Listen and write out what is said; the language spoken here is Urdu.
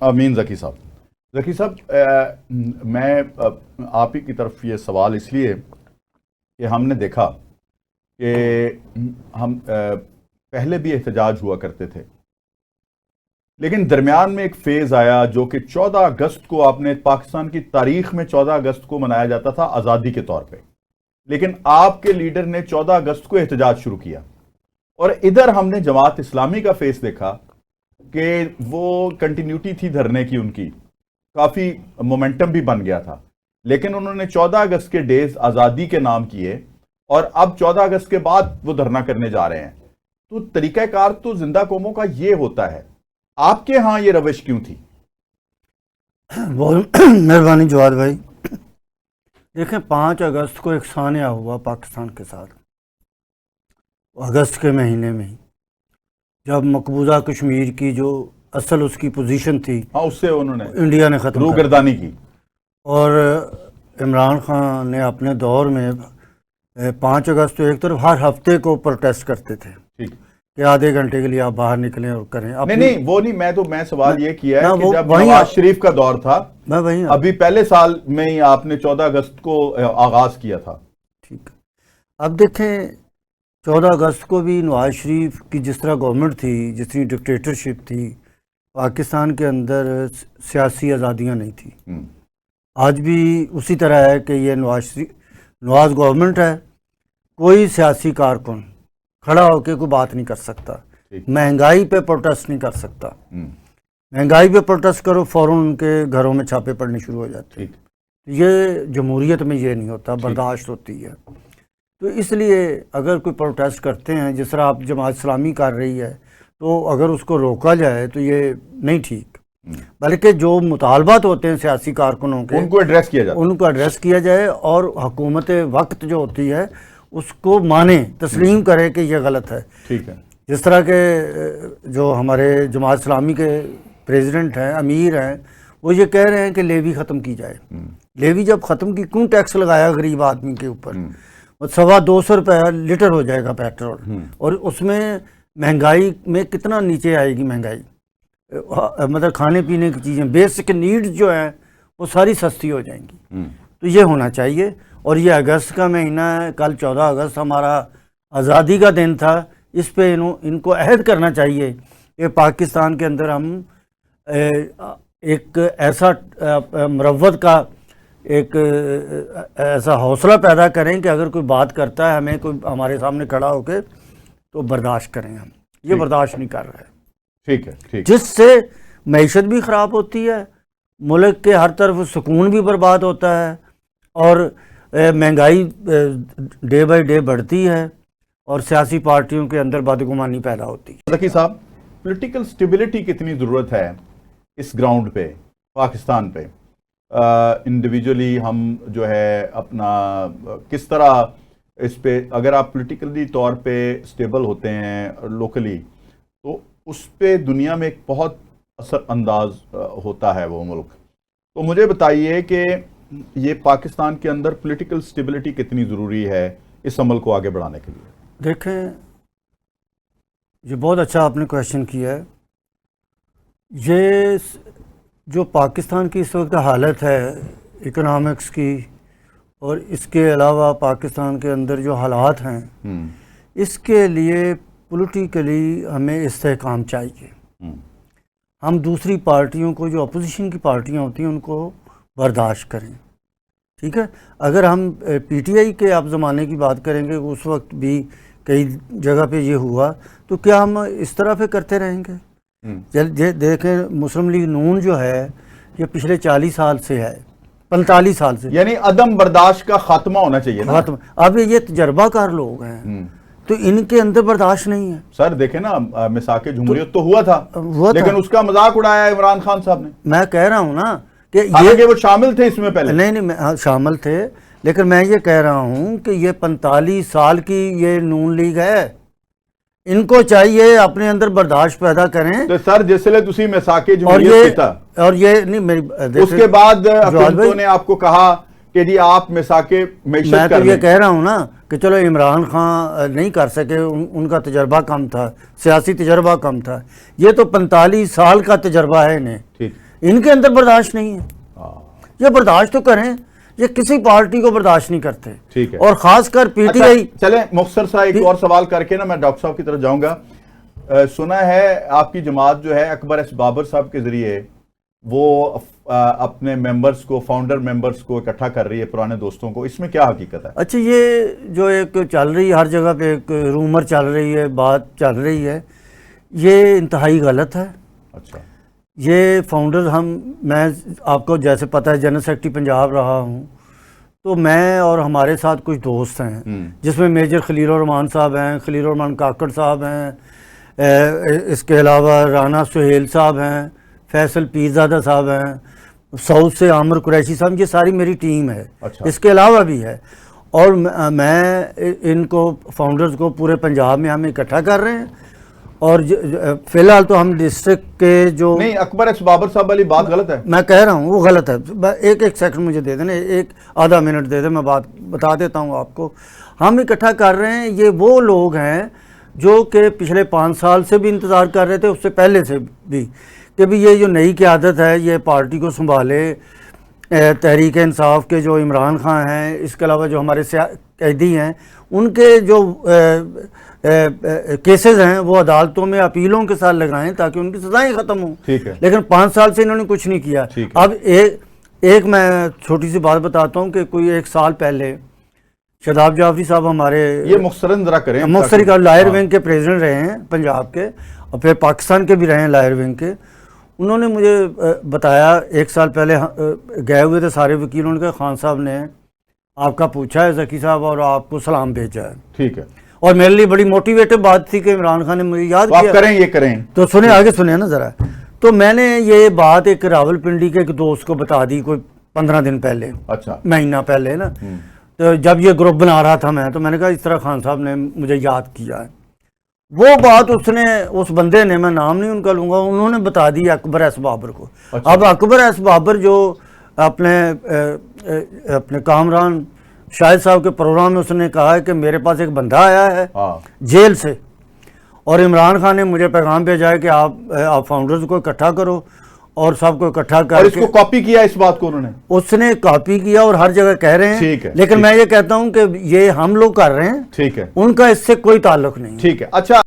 امین ذکی صاحب میں آپ ہی کی طرف یہ سوال اس لیے کہ ہم نے دیکھا کہ ہم پہلے بھی احتجاج ہوا کرتے تھے، لیکن درمیان میں ایک فیز آیا جو کہ 14 اگست کو آپ نے پاکستان کی تاریخ میں 14 اگست کو منایا جاتا تھا آزادی کے طور پہ، لیکن آپ کے لیڈر نے 14 اگست کو احتجاج شروع کیا، اور ادھر ہم نے جماعت اسلامی کا فیس دیکھا کہ وہ کنٹینیوٹی تھی دھرنے کی، ان کی کافی مومنٹم بھی بن گیا تھا، لیکن انہوں نے 14 اگست کے ڈیز آزادی کے نام کیے اور اب 14 اگست کے بعد وہ دھرنا کرنے جا رہے ہیں۔ تو طریقہ کار تو زندہ قوموں کا یہ ہوتا ہے، آپ کے ہاں یہ روش کیوں تھی؟ بہت مہربانی جواد بھائی۔ دیکھیں 5 اگست کو ایک سانحہ ہوا پاکستان کے ساتھ، اگست کے مہینے میں ہی، جب مقبوضہ کشمیر کی جو اصل اس کی پوزیشن تھی ہاں اس سے انہوں نے انڈیا نے ختم روگردانی کی، اور عمران خان نے اپنے دور میں 5 اگست تو ایک طرف ہر ہفتے کو پروٹیسٹ کرتے تھے کہ آدھے گھنٹے کے لیے آپ باہر نکلیں اور کریں۔ نہیں وہ نہیں، میں سوال یہ کیا ہے کہ جب نواز شریف کا دور تھا، ابھی پہلے سال میں ہی آپ نے 14 اگست کو آغاز کیا تھا۔ ٹھیک، اب دیکھیں 14 اگست کو بھی نواز شریف کی جس طرح گورنمنٹ تھی، جس طرح ڈکٹیٹرشپ تھی، پاکستان کے اندر سیاسی آزادیاں نہیں تھی۔ آج بھی اسی طرح ہے کہ یہ نواز گورنمنٹ ہے، کوئی سیاسی کارکن کھڑا ہو کے کوئی بات نہیں کر سکتا، مہنگائی پہ پروٹیسٹ نہیں کر سکتا۔ مہنگائی پہ پروٹیسٹ کرو فوراً ان کے گھروں میں چھاپے پڑنے شروع ہو جاتے ہیں۔ یہ جمہوریت میں یہ نہیں ہوتا، برداشت ہوتی ہے۔ تو اس لیے اگر کوئی پروٹیسٹ کرتے ہیں جس طرح آپ جماعت اسلامی کر رہی ہے، تو اگر اس کو روکا جائے تو یہ نہیں ٹھیک، بلکہ جو مطالبات ہوتے ہیں سیاسی کارکنوں کے ان کو ایڈریس کیا جائے اور حکومت وقت جو ہوتی ہے اس کو مانے، تسلیم کرے کہ یہ غلط ہے۔ ٹھیک ہے، جس طرح کے جو ہمارے جماعت اسلامی کے پریزیڈنٹ ہیں، امیر ہیں، وہ یہ کہہ رہے ہیں کہ لیوی ختم کی جائے۔ لیوی جب ختم کی، کیوں ٹیکس لگایا غریب آدمی کے اوپر؟ 250 روپے لیٹر ہو جائے گا پیٹرول، اور اس میں مہنگائی میں کتنا نیچے آئے گی مہنگائی، مطلب کھانے پینے کی چیزیں، بیسک نیڈز جو ہیں وہ ساری سستی ہو جائیں گی۔ تو یہ ہونا چاہیے، اور یہ اگست کا مہینہ ہے، کل 14 اگست ہمارا آزادی کا دن تھا، اس پہ ان کو عہد کرنا چاہیے کہ پاکستان کے اندر ہم ایک ایسا مروت کا ایک ایسا حوصلہ پیدا کریں کہ اگر کوئی بات کرتا ہے، ہمیں کوئی ہمارے سامنے کھڑا ہو کے، تو برداشت کریں۔ ہم یہ برداشت نہیں کر رہے، ٹھیک ہے، جس سے معیشت بھی خراب ہوتی ہے، ملک کے ہر طرف سکون بھی برباد ہوتا ہے، اور مہنگائی ڈے بائی ڈے بڑھتی ہے، اور سیاسی پارٹیوں کے اندر بدگمانی پیدا ہوتی ہے۔ ذکی صاحب، پولیٹیکل سٹیبلٹی کتنی ضرورت ہے اس گراؤنڈ پہ، پاکستان پہ؟ انڈیویجولی ہم جو ہے اپنا کس طرح اس پہ، اگر آپ پولیٹیکلی طور پہ سٹیبل ہوتے ہیں لوکلی، تو اس پہ دنیا میں ایک بہت اثر انداز ہوتا ہے وہ ملک۔ تو مجھے بتائیے کہ یہ پاکستان کے اندر پولیٹیکل سٹیبلٹی کتنی ضروری ہے اس عمل کو آگے بڑھانے کے لیے؟ دیکھیں، یہ بہت اچھا آپ نے کویشچن کیا ہے۔ یہ جو پاکستان کی اس وقت حالت ہے اکنامکس کی، اور اس کے علاوہ پاکستان کے اندر جو حالات ہیں، اس کے لیے پولیٹیکلی ہمیں استحکام چاہیے۔ ہم دوسری پارٹیوں کو، جو اپوزیشن کی پارٹیاں ہوتی ہیں، ان کو برداشت کریں، ٹھیک ہے؟ اگر ہم پی ٹی آئی کے آپ زمانے کی بات کریں گے، اس وقت بھی کئی جگہ پہ یہ ہوا، تو کیا ہم اس طرح پہ کرتے رہیں گے؟ دیکھیں مسلم لیگ نون جو ہے، یہ پچھلے 40 سال سے ہے، 45 سال سے، یعنی عدم برداشت کا خاتمہ ہونا چاہیے نا۔ اب یہ تجربہ کار لوگ ہیں، تو ان کے اندر برداشت نہیں ہے۔ سر دیکھیں نا، مساق جمہوریت تو ہوا تھا، لیکن اس کا مذاق اڑایا عمران خان صاحب نے۔ میں کہہ رہا ہوں نا کہ یہ وہ شامل تھے اس میں پہلے؟ نہیں، شامل تھے، لیکن میں یہ کہہ رہا ہوں کہ یہ 45 سال کی یہ نون لیگ ہے، ان کو چاہیے اپنے اندر برداشت پیدا کریں۔ تو سر جس لئے تسی مساق جمہوریت کیتا، اور یہ نہیں، اس کے بعد حکومتوں نے آپ کو کہا کہ جی آپ مساق معیشت کر لیں۔ میں تو یہ کہہ رہا ہوں نا کہ چلو عمران خان نہیں کر سکے، ان کا تجربہ کم تھا، سیاسی تجربہ کم تھا، یہ تو 45 سال کا تجربہ ہے انہیں۔ ان کے اندر برداشت نہیں ہے. یہ برداشت تو کریں, یہ کسی پارٹی کو برداشت نہیں کرتے. ٹھیک ہے. اور خاص کر پی ٹی آئی. چلیں مختصر سا ایک اور سوال کر کے نا میں ڈاکٹر صاحب کی طرف جاؤں گا. سنا ہے آپ کی جماعت جو ہے اکبر ایس بابر صاحب کے ذریعے وہ اپنے ممبرز کو, فاؤنڈر ممبرز کو اکٹھا کر رہی ہے, پرانے دوستوں کو, اس میں کیا حقیقت ہے؟ اچھا, یہ جو ایک چل رہی ہے ہر جگہ پہ, ایک رومر چل رہی ہے, بات چل رہی ہے, یہ انتہائی غلط ہے. اچھا. یہ فاؤنڈر میں آپ کو جیسے پتہ ہے جنرل سیکرٹری پنجاب رہا ہوں, تو میں اور ہمارے ساتھ کچھ دوست ہیں جس میں میجر خلیل الرحمان صاحب ہیں, خلیل الرحمان کاکڑ صاحب ہیں, اس کے علاوہ رانا سہیل صاحب ہیں, فیصل پیرزادہ صاحب ہیں, ساؤتھ سے عامر قریشی صاحب, یہ ساری میری ٹیم ہے. اچھا. اس کے علاوہ بھی ہے, اور میں ان کو فاؤنڈرز کو پورے پنجاب میں ہم اکٹھا کر رہے ہیں. اور فی الحال تو ہم ڈسٹرکٹ کے جو نہیں, اکبر ایس بابر صاحب والی بات غلط ہے. میں کہہ رہا ہوں وہ غلط ہے. ایک سیکنڈ مجھے دے دیں, ایک آدھا منٹ دے دیں, میں بات بتا دیتا ہوں آپ کو. ہم اکٹھا کر رہے ہیں, یہ وہ لوگ ہیں جو کہ پچھلے 5 سال سے بھی انتظار کر رہے تھے, اس سے پہلے سے بھی, کہ بھی یہ جو نئی قیادت ہے یہ پارٹی کو سنبھالے. تحریک انصاف کے جو عمران خان ہیں, اس کے علاوہ جو ہمارے قیدی ہیں, ان کے جو کیسز ہیں وہ عدالتوں میں اپیلوں کے ساتھ لگائیں تاکہ ان کی سزائیں ختم ہوں. لیکن 5 سال سے انہوں نے کچھ نہیں کیا. اب ایک میں چھوٹی سی بات بتاتا ہوں کہ کوئی 1 سال پہلے شاداب جعفری صاحب ہمارے, یہ مختصراً ذرا کریں, مختصر لائر ونگ کے پریزیڈنٹ رہے ہیں پنجاب کے, اور پھر پاکستان کے بھی رہے ہیں لائر ونگ کے. انہوں نے مجھے بتایا 1 سال پہلے گئے ہوئے تھے سارے وکیلوں نے کہا خان صاحب نے آپ کا پوچھا ہے ذکی صاحب اور آپ کو سلام بھیجا ہے. ٹھیک ہے. اور میرے لیے بڑی موٹیویٹڈ بات تھی کہ عمران خان نے مجھے یاد کیا. آپ کریں, یہ کریں تو سنیں, آگے سنیں نا ذرا. تو میں نے یہ بات ایک راول پنڈی کے ایک دوست کو بتا دی کوئی 15 دن پہلے. اچھا. مہینہ پہلے نا. تو جب یہ گروپ بنا رہا تھا تو میں نے کہا اس طرح خان صاحب نے مجھے یاد کیا ہے. وہ بات اس بندے نے, میں نام نہیں ان کا لوں گا, انہوں نے بتا دی اکبر ایس بابر کو. اب اکبر ایس بابر جو اپنے کامران شاہد صاحب کے پروگرام میں اس نے کہا ہے کہ میرے پاس ایک بندہ آیا ہے جیل سے, اور عمران خان نے مجھے پیغام بھیجا ہے کہ آپ فاؤنڈرز کو اکٹھا کرو, اور سب کو اکٹھا کر, اور اس کو کاپی کیا اس بات کو, اس نے کاپی کیا اور ہر جگہ کہہ رہے ہیں. لیکن میں یہ کہتا ہوں کہ یہ ہم لوگ کر رہے ہیں, ٹھیک ہے, ان کا اس سے کوئی تعلق نہیں. ٹھیک ہے. اچھا.